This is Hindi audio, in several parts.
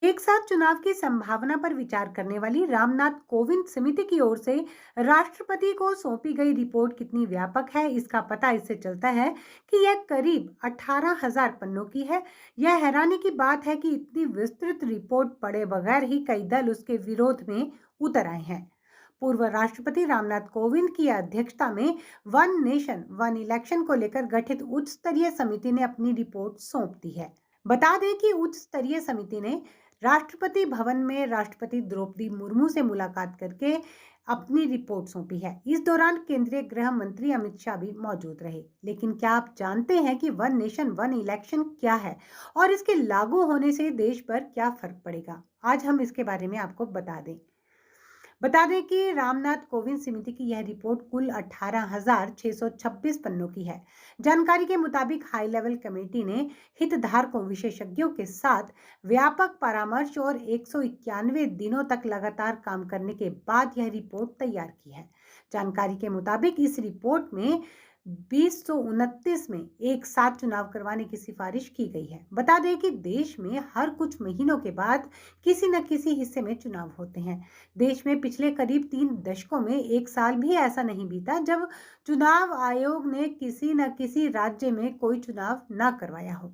एक साथ चुनाव की संभावना पर विचार करने वाली रामनाथ कोविंद समिति की ओर से राष्ट्रपति को सौंपी गई रिपोर्ट कितनी व्यापक है, इसका पता इससे चलता है कि यह करीब 18,000 पन्नों की है। यह हैरानी की बात है कि इतनी विस्तृत रिपोर्ट पढ़े बगैर ही कई दल उसके विरोध में उतर आए हैं। पूर्व राष्ट्रपति रामनाथ कोविंद की अध्यक्षता में वन नेशन वन इलेक्शन को लेकर गठित उच्च स्तरीय समिति ने अपनी रिपोर्ट सौंप दी है। बता दें कि उच्च स्तरीय समिति ने राष्ट्रपति भवन में राष्ट्रपति द्रौपदी मुर्मू से मुलाकात करके अपनी रिपोर्ट सौंपी है। इस दौरान केंद्रीय गृह मंत्री अमित शाह भी मौजूद रहे। लेकिन क्या आप जानते हैं कि वन नेशन वन इलेक्शन क्या है और इसके लागू होने से देश पर क्या फर्क पड़ेगा? आज हम इसके बारे में आपको बता दें कि रामनाथ कोविंद समिति की यह रिपोर्ट कुल 18,626 पन्नों की है। जानकारी के मुताबिक हाई लेवल कमेटी ने हितधारकों विशेषज्ञों के साथ व्यापक परामर्श और 191 दिनों तक लगातार काम करने के बाद यह रिपोर्ट तैयार की है। जानकारी के मुताबिक इस रिपोर्ट में 2029 में एक साथ चुनाव करवाने की सिफारिश की गई है। बता दें कि देश में हर कुछ महीनों के बाद किसी न किसी हिस्से में चुनाव होते हैं। देश में पिछले करीब 3 दशकों में एक साल भी ऐसा नहीं बीता जब चुनाव आयोग ने किसी न किसी राज्य में कोई चुनाव न करवाया हो।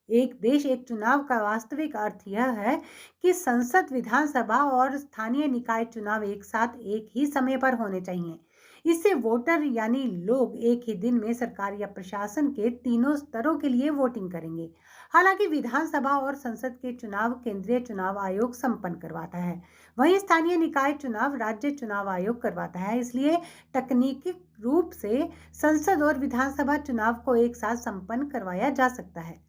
एक देश एक चुनाव का वास्तविक अर्थ यह है कि संसद, विधानसभा और स्थानीय निकाय चुनाव एक साथ एक ही समय पर होने चाहिए। इससे वोटर यानी लोग एक ही दिन में सरकार या प्रशासन के तीनों स्तरों के लिए वोटिंग करेंगे। हालांकि विधानसभा और संसद के चुनाव केंद्रीय चुनाव आयोग संपन्न करवाता है, वहीं स्थानीय निकाय चुनाव राज्य चुनाव आयोग करवाता है। इसलिए तकनीकी रूप से संसद और विधानसभा चुनाव को एक साथ संपन्न करवाया जा सकता है।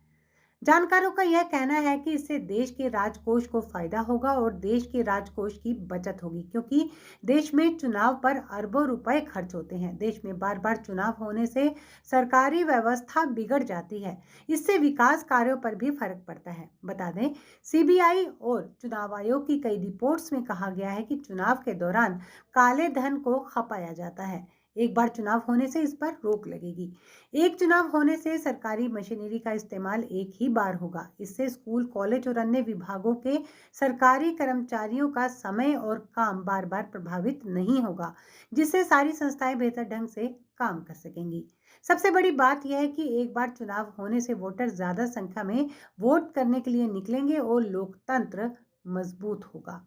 जानकारों का यह कहना है कि इससे देश के राजकोष को फायदा होगा और देश के राजकोष की बचत होगी, क्योंकि देश में चुनाव पर अरबों रुपए खर्च होते हैं। देश में बार बार चुनाव होने से सरकारी व्यवस्था बिगड़ जाती है। इससे विकास कार्यों पर भी फर्क पड़ता है। बता दें, सीबीआई और चुनाव आयोग की कई रिपोर्ट्स में कहा गया है कि चुनाव के दौरान काले धन को खपाया जाता है। एक बार चुनाव होने से इस पर रोक लगेगी। एक चुनाव होने से सरकारी मशीनरी का इस्तेमाल एक ही बार होगा। इससे स्कूल, कॉलेज और अन्य विभागों के सरकारी कर्मचारियों का समय और काम बार बार प्रभावित नहीं होगा, जिससे सारी संस्थाएं बेहतर ढंग से काम कर सकेंगी। सबसे बड़ी बात यह है कि एक बार चुनाव होने से वोटर ज्यादा संख्या में वोट करने के लिए निकलेंगे और लोकतंत्र मजबूत होगा।